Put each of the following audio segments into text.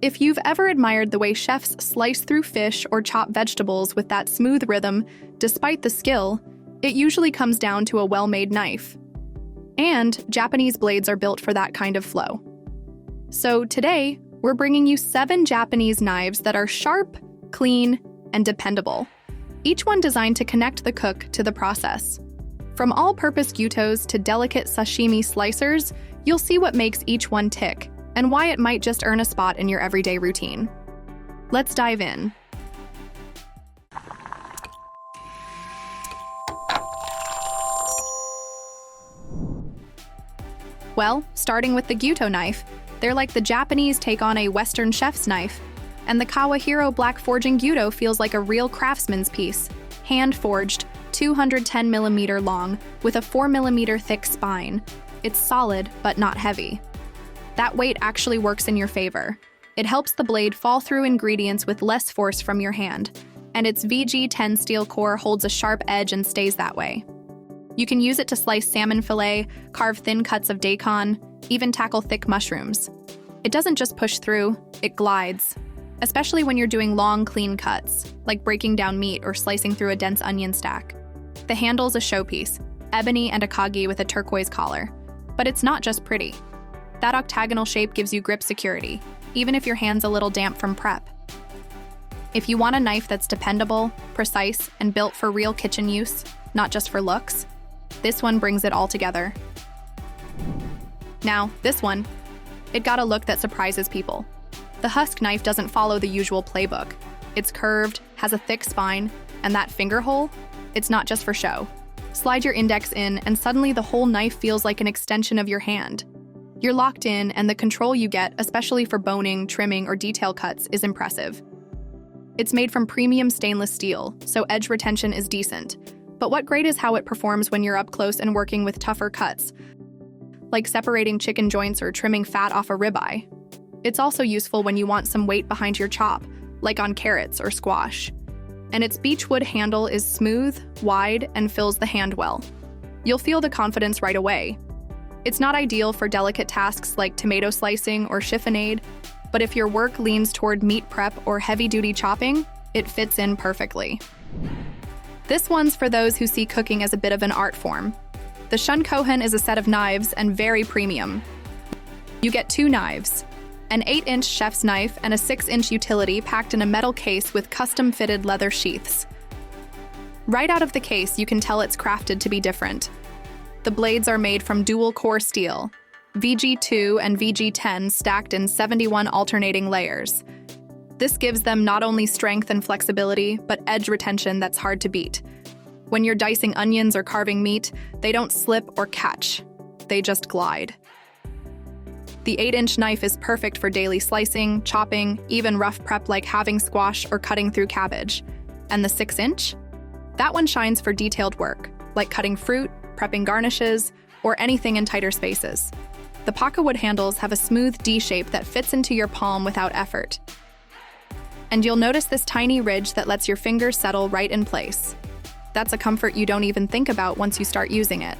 If you've ever admired the way chefs slice through fish or chop vegetables with that smooth rhythm, despite the skill, it usually comes down to a well-made knife. And Japanese blades are built for that kind of flow. So today, we're bringing you 7 Japanese knives that are sharp, clean, and dependable, each one designed to connect the cook to the process. From all-purpose gyutos to delicate sashimi slicers, you'll see what makes each one tick and why it might just earn a spot in your everyday routine. Let's dive in. Well, starting with the Gyuto knife, they're like the Japanese take on a Western chef's knife, and the Kawahiro black forging Guuto feels like a real craftsman's piece, hand-forged, 210mm long, with a 4mm thick spine. It's solid, but not heavy. That weight actually works in your favor. It helps the blade fall through ingredients with less force from your hand, and its VG10 steel core holds a sharp edge and stays that way. You can use it to slice salmon fillet, carve thin cuts of daikon, even tackle thick mushrooms. It doesn't just push through, it glides, especially when you're doing long, clean cuts, like breaking down meat or slicing through a dense onion stack. The handle's a showpiece, ebony and akagi with a turquoise collar. But it's not just pretty. That octagonal shape gives you grip security, even if your hand's a little damp from prep. If you want a knife that's dependable, precise, and built for real kitchen use, not just for looks, this one brings it all together. Now, this one, it got a look that surprises people. The Husk knife doesn't follow the usual playbook. It's curved, has a thick spine, and that finger hole, it's not just for show. Slide your index in, and suddenly the whole knife feels like an extension of your hand. You're locked in, and the control you get, especially for boning, trimming, or detail cuts, is impressive. It's made from premium stainless steel, so edge retention is decent. But what great is how it performs when you're up close and working with tougher cuts, like separating chicken joints or trimming fat off a ribeye. It's also useful when you want some weight behind your chop, like on carrots or squash. And its beechwood handle is smooth, wide, and fills the hand well. You'll feel the confidence right away. It's not ideal for delicate tasks like tomato slicing or chiffonade, but if your work leans toward meat prep or heavy-duty chopping, it fits in perfectly. This one's for those who see cooking as a bit of an art form. The Shun Cohen is a set of knives and very premium. You get 2 knives, an 8-inch chef's knife and a 6-inch utility packed in a metal case with custom-fitted leather sheaths. Right out of the case, you can tell it's crafted to be different. The blades are made from dual-core steel, VG2 and VG10 stacked in 71 alternating layers. This gives them not only strength and flexibility, but edge retention that's hard to beat. When you're dicing onions or carving meat, they don't slip or catch. They just glide. The 8-inch knife is perfect for daily slicing, chopping, even rough prep like having squash or cutting through cabbage. And the 6-inch? That one shines for detailed work, like cutting fruit, prepping garnishes, or anything in tighter spaces. The pocket handles have a smooth D shape that fits into your palm without effort. And you'll notice this tiny ridge that lets your fingers settle right in place. That's a comfort you don't even think about once you start using it.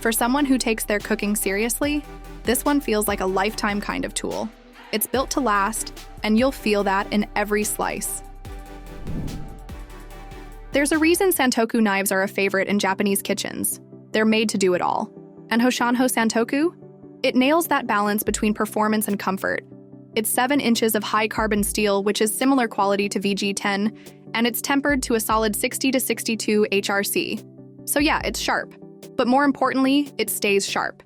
For someone who takes their cooking seriously, this one feels like a lifetime kind of tool. It's built to last, and you'll feel that in every slice. There's a reason Santoku knives are a favorite in Japanese kitchens. They're made to do it all. And HOSHANHO Santoku? It nails that balance between performance and comfort. It's 7 inches of high-carbon steel, which is similar quality to VG10, and it's tempered to a solid 60 to 62 HRC. So yeah, it's sharp. But more importantly, it stays sharp.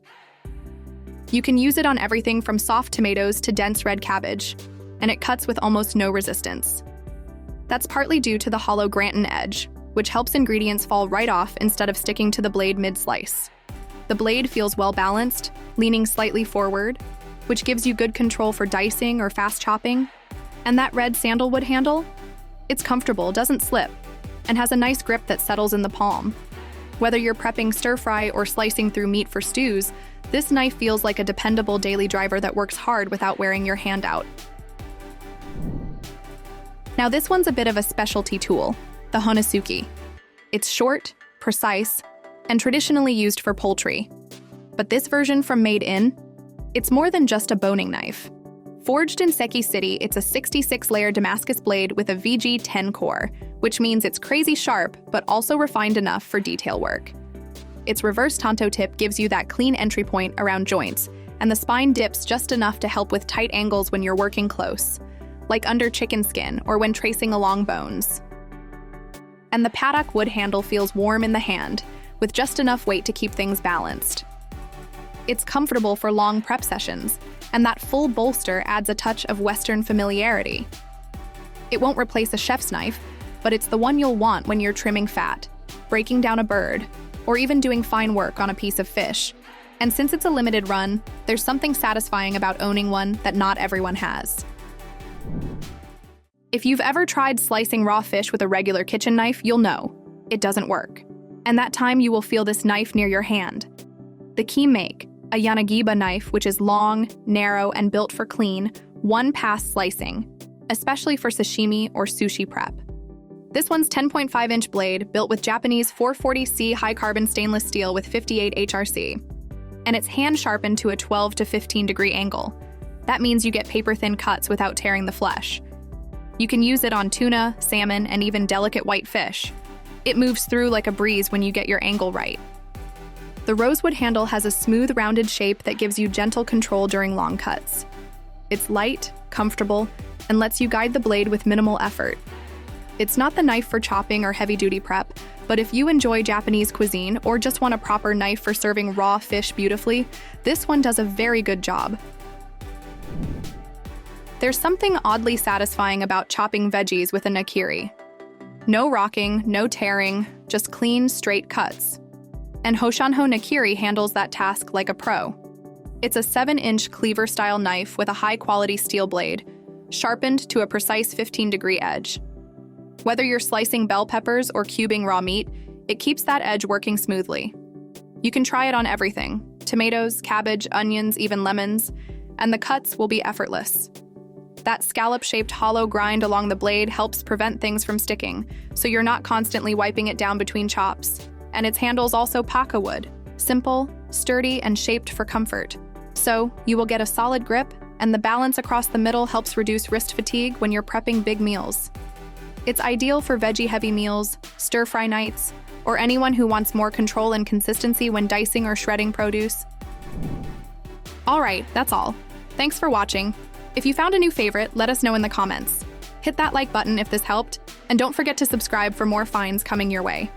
You can use it on everything from soft tomatoes to dense red cabbage, and it cuts with almost no resistance. That's partly due to the hollow Granton edge, which helps ingredients fall right off instead of sticking to the blade mid-slice. The blade feels well-balanced, leaning slightly forward, which gives you good control for dicing or fast chopping. And that red sandalwood handle? It's comfortable, doesn't slip, and has a nice grip that settles in the palm. Whether you're prepping stir-fry or slicing through meat for stews, this knife feels like a dependable daily driver that works hard without wearing your hand out. Now this one's a bit of a specialty tool, the Honosuki. It's short, precise, and traditionally used for poultry. But this version from Made In, it's more than just a boning knife. Forged in Seki City, it's a 66-layer Damascus blade with a VG10 core, which means it's crazy sharp, but also refined enough for detail work. Its reverse tanto tip gives you that clean entry point around joints, and the spine dips just enough to help with tight angles when you're working close, like under chicken skin or when tracing along bones. And the paddock wood handle feels warm in the hand, with just enough weight to keep things balanced. It's comfortable for long prep sessions, and that full bolster adds a touch of Western familiarity. It won't replace a chef's knife, but it's the one you'll want when you're trimming fat, breaking down a bird, or even doing fine work on a piece of fish. And since it's a limited run, there's something satisfying about owning one that not everyone has. If you've ever tried slicing raw fish with a regular kitchen knife, you'll know it doesn't work. And that time you will feel this knife near your hand. The KEEMMAKE, a Yanagiba knife which is long, narrow, and built for clean, one-pass slicing, especially for sashimi or sushi prep. This one's 10.5-inch blade, built with Japanese 440C high-carbon stainless steel with 58 HRC. And it's hand-sharpened to a 12 to 15-degree angle. That means you get paper-thin cuts without tearing the flesh. You can use it on tuna, salmon, and even delicate white fish. It moves through like a breeze when you get your angle right. The rosewood handle has a smooth, rounded shape that gives you gentle control during long cuts. It's light, comfortable, and lets you guide the blade with minimal effort. It's not the knife for chopping or heavy-duty prep, but if you enjoy Japanese cuisine or just want a proper knife for serving raw fish beautifully, this one does a very good job. There's something oddly satisfying about chopping veggies with a Nakiri. No rocking, no tearing, just clean, straight cuts. And HOSHANHO Nakiri handles that task like a pro. It's a 7-inch cleaver-style knife with a high-quality steel blade, sharpened to a precise 15-degree edge. Whether you're slicing bell peppers or cubing raw meat, it keeps that edge working smoothly. You can try it on everything: tomatoes, cabbage, onions, even lemons, and the cuts will be effortless. That scallop-shaped hollow grind along the blade helps prevent things from sticking, so you're not constantly wiping it down between chops. And its handle's also paka wood, simple, sturdy, and shaped for comfort. So you will get a solid grip, and the balance across the middle helps reduce wrist fatigue when you're prepping big meals. It's ideal for veggie-heavy meals, stir-fry nights, or anyone who wants more control and consistency when dicing or shredding produce. Alright, that's all. Thanks for watching. If you found a new favorite, let us know in the comments. Hit that like button if this helped, and don't forget to subscribe for more finds coming your way.